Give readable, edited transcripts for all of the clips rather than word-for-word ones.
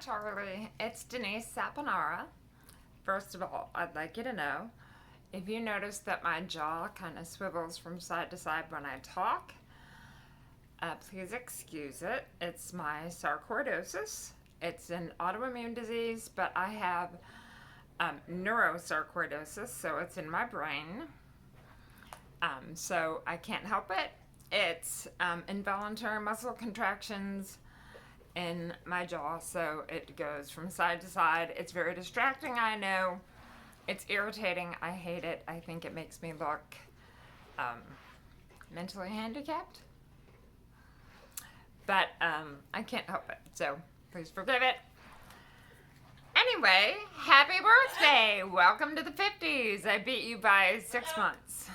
Charlie. It's Denise Saponara. First of all, I'd like you to know if you notice that my jaw kind of swivels from side to side when I talk, please excuse it. It's my sarcoidosis. It's an autoimmune disease, but I have neurosarcoidosis, so it's in my brain. So I can't help it. It's involuntary muscle contractions in my jaw, so it goes from side to side. It's very distracting, I know. It's irritating. I hate it. I think it makes me look mentally handicapped. But I can't help it, so please forgive it. Anyway, happy birthday! Welcome to the 50s. I beat you by 6 months.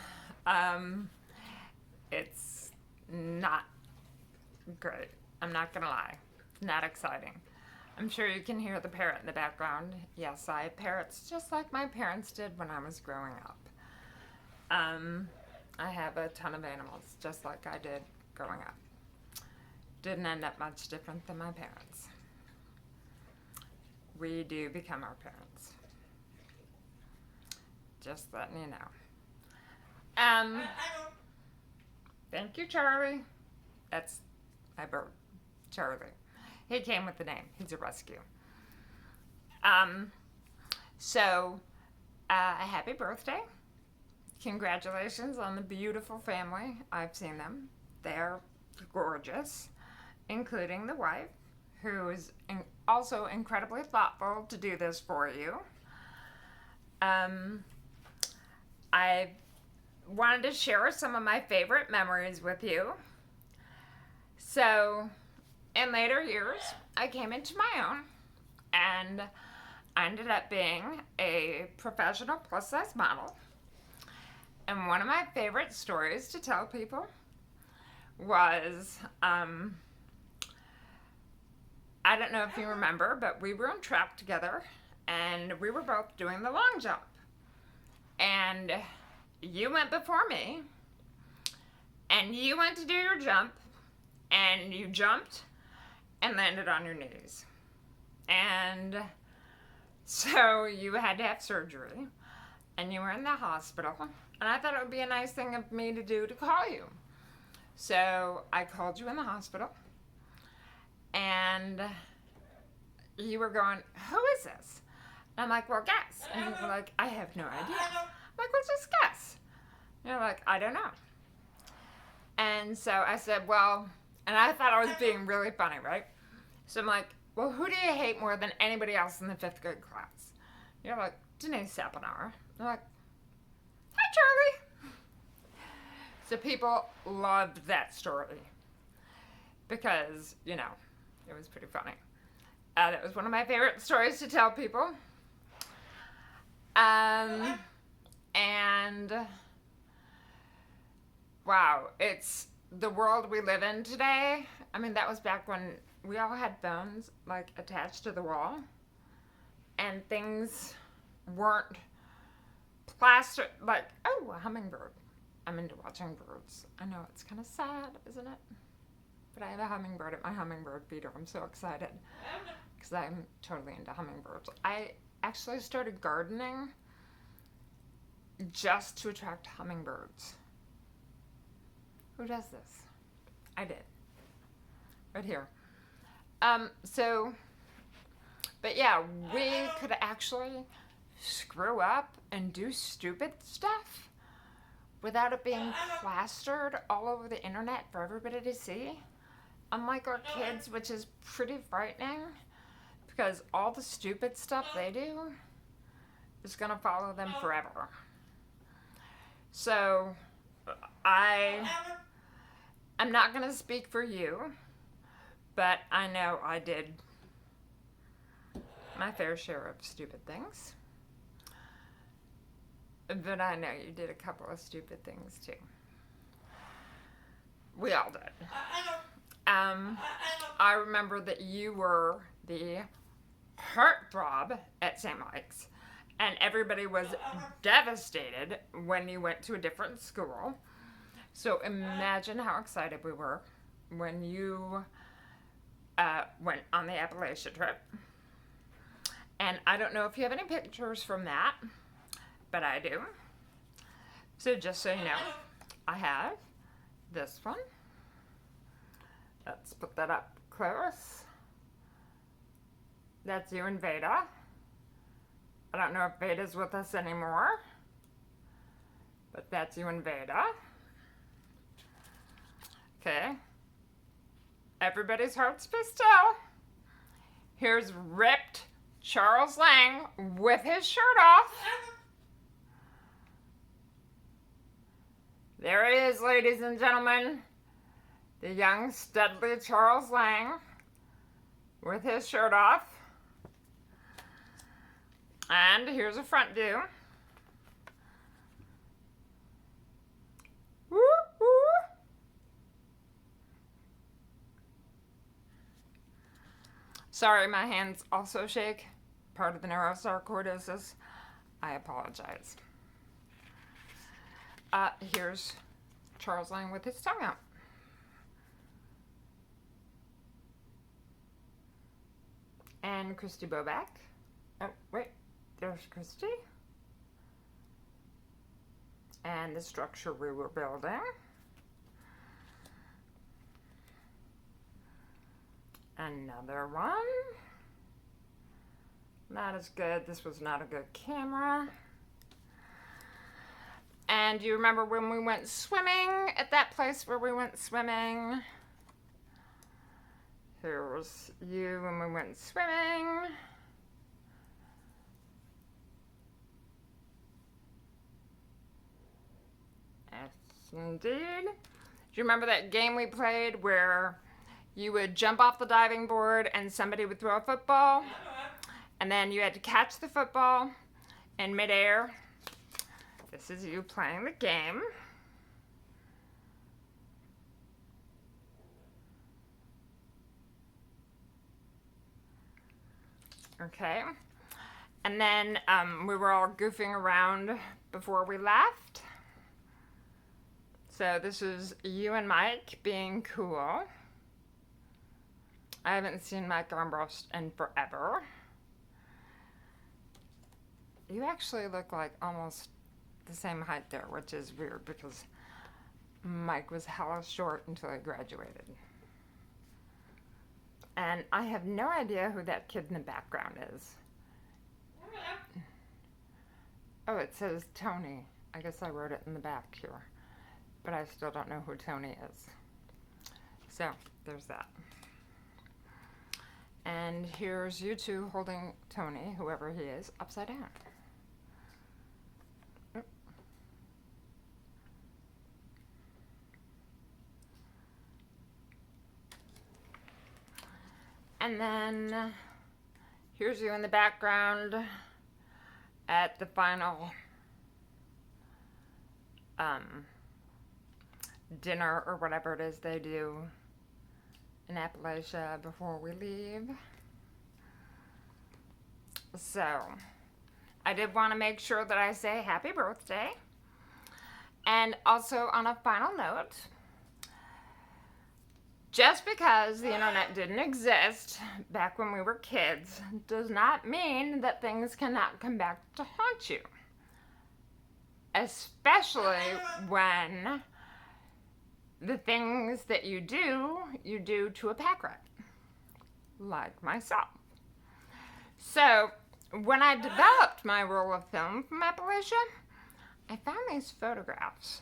It's not great. I'm not gonna lie. Not exciting. I'm sure you can hear the parrot in the background. Yes, I have parrots just like my parents did when I was growing up. I have a ton of animals just like I did growing up. Didn't end up much different than my parents. We do become our parents. Just letting you know. Thank you, Charlie. That's my bird, Charlie. He came with the name. He's a rescue. So, happy birthday. Congratulations on the beautiful family. I've seen them. They're gorgeous, including the wife, who is also incredibly thoughtful to do this for you. I wanted to share some of my favorite memories with you. So, in later years, I came into my own, and I ended up being a professional plus-size model. And one of my favorite stories to tell people was, I don't know if you remember, but we were on track together, and we were both doing the long jump. And you went before me, and you went to do your jump, and you jumped and landed on your knees. And so you had to have surgery, and you were in the hospital, and I thought it would be a nice thing of me to do to call you. So I called you in the hospital, and you were going, who is this? And I'm like, well, guess. And you were like, I have no idea. I'm like, well, just guess. And you're like, I don't know. And so I said, well, and I thought I was being really funny, right? So I'm like, well, who do you hate more than anybody else in the 5th grade class? You're like, Denise Saponara. I'm like, hi, Charlie. So people loved that story because, you know, it was pretty funny. That was one of my favorite stories to tell people. And wow, it's the world we live in today. I mean, that was back when we all had phones, like, attached to the wall, and things weren't plastered, like, oh, a hummingbird. I'm into watching birds. I know, it's kind of sad, isn't it? But I have a hummingbird at my hummingbird feeder. I'm so excited because I'm totally into hummingbirds. I actually started gardening just to attract hummingbirds. Who does this? I did. Right here. But yeah, we could actually screw up and do stupid stuff without it being plastered all over the internet for everybody to see. Unlike our kids, which is pretty frightening because all the stupid stuff they do is going to follow them forever. So I'm not going to speak for you, but I know I did my fair share of stupid things. But I know you did a couple of stupid things too. We all did. I remember that you were the heartthrob at St. Mike's, and everybody was devastated when you went to a different school. So imagine how excited we were when you went on the Appalachia trip. And I don't know if you have any pictures from that, but I do. So just so you know, I have this one. Let's put that up close. That's you and Veda. I don't know if Veda's with us anymore, but that's you and Veda. Okay. Everybody's hearts be still. Here's ripped Charles Lang with his shirt off. There he is, ladies and gentlemen. The young, studly Charles Lang with his shirt off. And here's a front view. Woo, woo. Sorry, my hands also shake. Part of the neurosarcoidosis. I apologize. Here's Charles Lang with his tongue out. And Christy Boback. Oh, wait. There's Christy. And the structure we were building. Another one. Not as good. This was not a good camera. And you remember when we went swimming at that place where we went swimming? Here's you when we went swimming. Yes, indeed. Do you remember that game we played where you would jump off the diving board and somebody would throw a football? And then you had to catch the football in midair. This is you playing the game. Okay. And then we were all goofing around before we left. So this is you and Mike being cool. I haven't seen Mike Armbrust in forever. You actually look like almost the same height there, which is weird because Mike was hella short until he graduated. And I have no idea who that kid in the background is. Oh, it says Tony. I guess I wrote it in the back here. But I still don't know who Tony is. So, there's that. And here's you two holding Tony, whoever he is, upside down. And then here's you in the background at the final dinner or whatever it is they do in Appalachia before we leave. So, I did want to make sure that I say happy birthday. And also, on a final note, just because the internet didn't exist back when we were kids does not mean that things cannot come back to haunt you. Especially when the things that you do to a pack rat, like myself. So, when I developed my roll of film from Appalachia, I found these photographs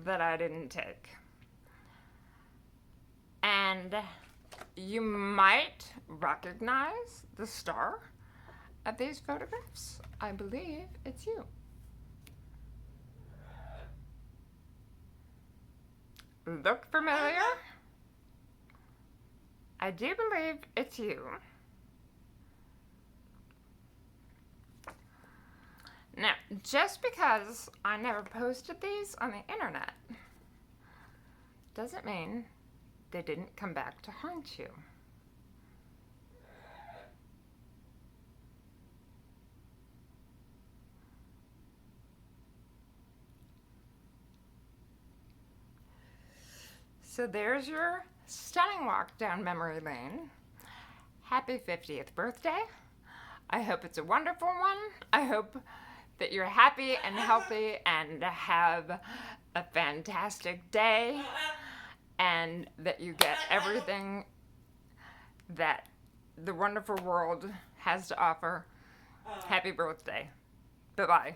that I didn't take. And you might recognize the star of these photographs. I believe it's you. Look familiar? I do believe it's you. Now, just because I never posted these on the internet doesn't mean they didn't come back to haunt you. So there's your stunning walk down memory lane. Happy 50th birthday. I hope it's a wonderful one. I hope that you're happy and healthy and have a fantastic day, and that you get everything that the wonderful world has to offer. Happy birthday. Bye-bye.